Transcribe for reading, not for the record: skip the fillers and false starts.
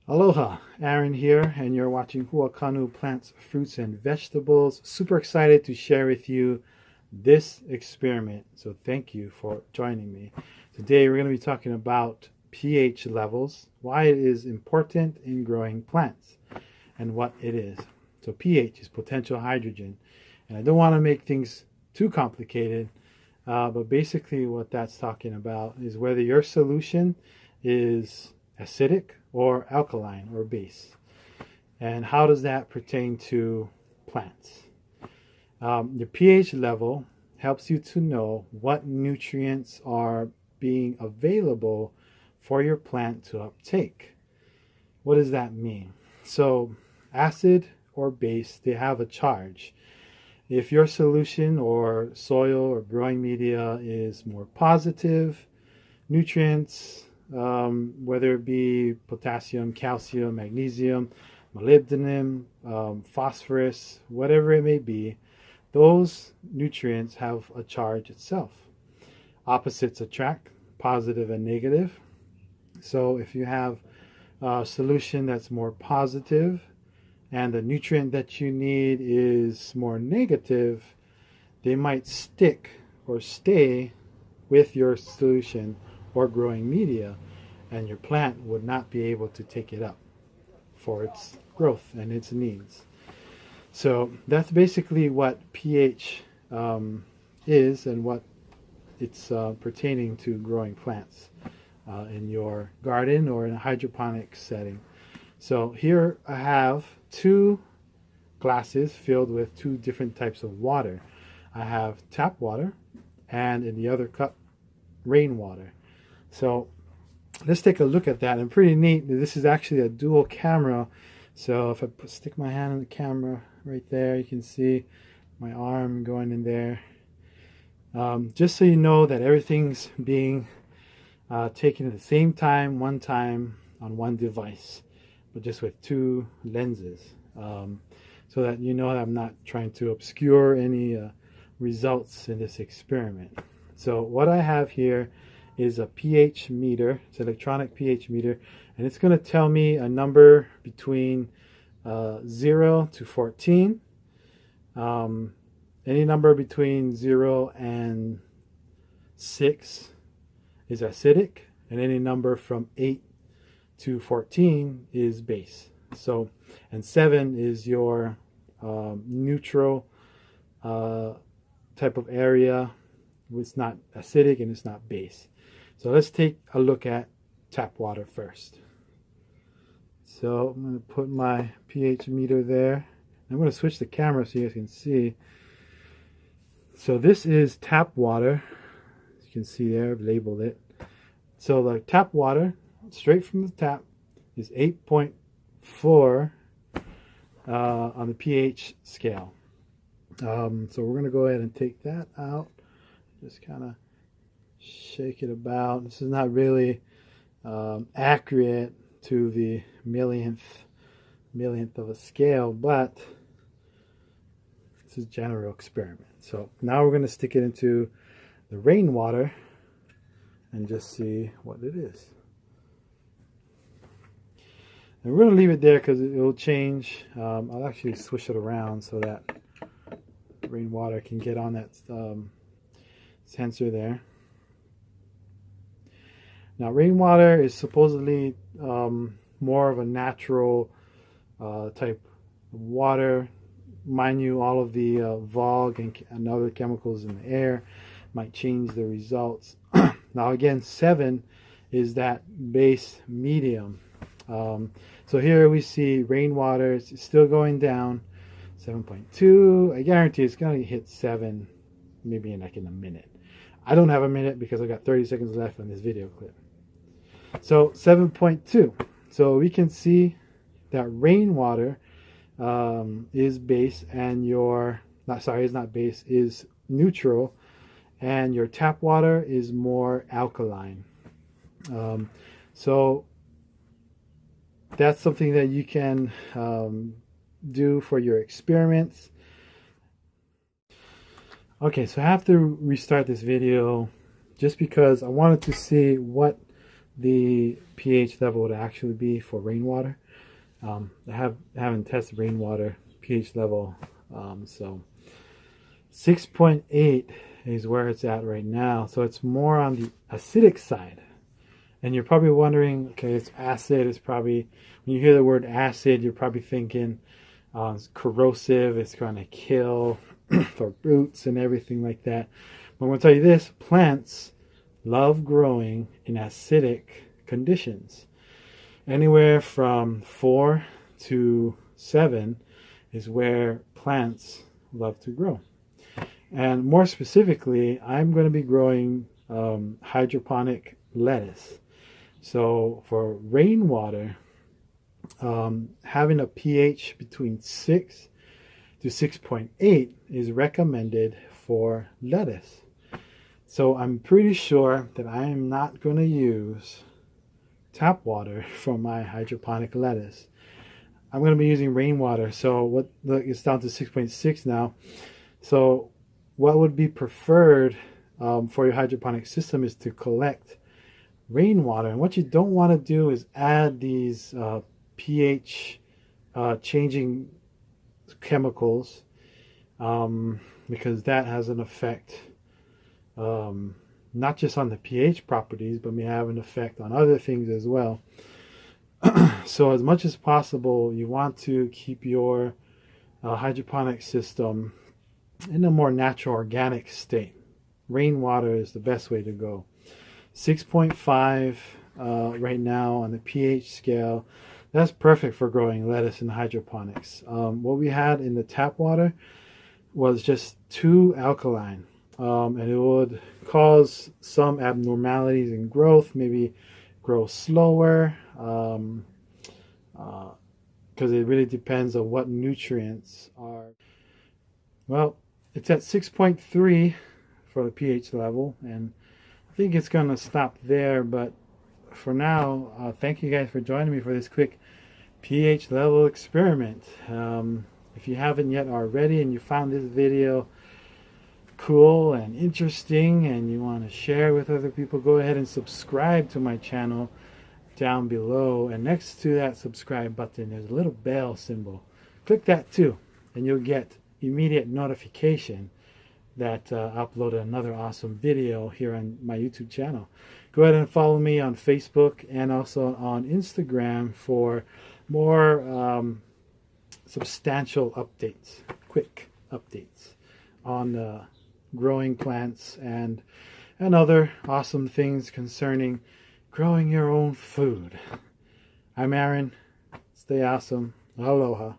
Aloha, Aaron here, and you're watching Huakanu Plants, Fruits, and Vegetables. Super excited to share with you this experiment, so thank you for joining me. Today we're going to be talking about pH levels, why it is important in growing plants, and what it is. So pH is potential hydrogen, and I don't want to make things too complicated, but basically what that's talking about is whether your solution is acidic or alkaline or base. And how does that pertain to plants? The pH level helps you to know what nutrients are being available for your plant to uptake. What does that mean? So acid or base, they have a charge. If your solution or soil or growing media is more positive, nutrients, whether it be potassium, calcium, magnesium, molybdenum, phosphorus, whatever it may be, those nutrients have a charge itself. Opposites attract, positive and negative. So if you have a solution that's more positive and the nutrient that you need is more negative, they might stick or stay with your solution or growing media, and your plant would not be able to take it up for its growth and its needs. So that's basically what pH is and what it's pertaining to growing plants in your garden or in a hydroponic setting. So here I have two glasses filled with two different types of water. I have tap water, and in the other cup, rainwater. So let's take a look at that. And pretty neat, this is actually a dual camera. So if I stick my hand on the camera right there, you can see my arm going in there. Just so you know that everything's being taken at the same time, one time on one device, but just with two lenses. So that you know that I'm not trying to obscure any results in this experiment. So what I have here is a pH meter. It's an electronic pH meter, and it's going to tell me a number between 0 to 14. Any number between 0 and 6 is acidic, and any number from 8 to 14 is base. So, and 7 is your neutral type of area. It's not acidic and it's not base. So let's take a look at tap water first. So I'm going to put my pH meter there. I'm going to switch the camera so you guys can see. So this is tap water. As you can see there, I've labeled it. So the tap water, straight from the tap, is 8.4 on the pH scale. So we're going to go ahead and take that out. Just kind of shake it about. This is not really accurate to the millionth of a scale, but this is a general experiment. So now we're going to stick it into the rainwater and just see what it is. And we're going to leave it there because it will change. I'll actually switch it around so that rainwater can get on that sensor there. Now rainwater is supposedly more of a natural type of water. Mind you, all of the VOG and other chemicals in the air might change the results. Now again, 7 is that base medium. So here we see rainwater, it's still going down, 7.2. I guarantee it's going to hit 7 maybe in a minute. I don't have a minute because I got 30 seconds left on this video clip. So 7.2. So we can see that rainwater is base, and your is not base, is neutral, and your tap water is more alkaline. So that's something that you can do for your experiments. Okay, so I have to restart this video just because I wanted to see what the pH level would actually be for rainwater. I haven't tested rainwater pH level, so 6.8 is where it's at right now. So it's more on the acidic side. And you're probably wondering, okay, it's acid. It's probably, when you hear the word acid, you're probably thinking it's corrosive. It's going to kill the roots and everything like that. But I'm going to tell you this, plants love growing in acidic conditions. Anywhere from 4 to 7 is where plants love to grow. And more specifically, I'm going to be growing hydroponic lettuce. So for rainwater, having a pH between 6 to 6.8 is recommended for lettuce. So I'm pretty sure that I am not going to use tap water for my hydroponic lettuce. I'm going to be using rainwater. So look, it's down to 6.6 now. So what would be preferred for your hydroponic system is to collect rainwater. And what you don't want to do is add these pH changing chemicals, because that has an effect not just on the pH properties, but may have an effect on other things as well. So as much as possible, you want to keep your hydroponic system in a more natural organic state. Rainwater is the best way to go. 6.5 right now on the pH scale. That's perfect for growing lettuce in hydroponics. What we had in the tap water was just too alkaline, and it would cause some abnormalities in growth, maybe grow slower, because it really depends on what nutrients are. Well, it's at 6.3 for the pH level, and I think it's going to stop there, but for now, thank you guys for joining me for this quick pH level experiment. If you haven't yet already and you found this video cool and interesting and you want to share with other people, go ahead and subscribe to my channel down below, and next to that subscribe button there's a little bell symbol. Click that too, and you'll get immediate notification that I uploaded another awesome video here on my YouTube channel. Go ahead and follow me on Facebook and also on Instagram for more substantial updates, quick updates on growing plants and other awesome things concerning growing your own food. I'm Aaron. Stay awesome. Aloha.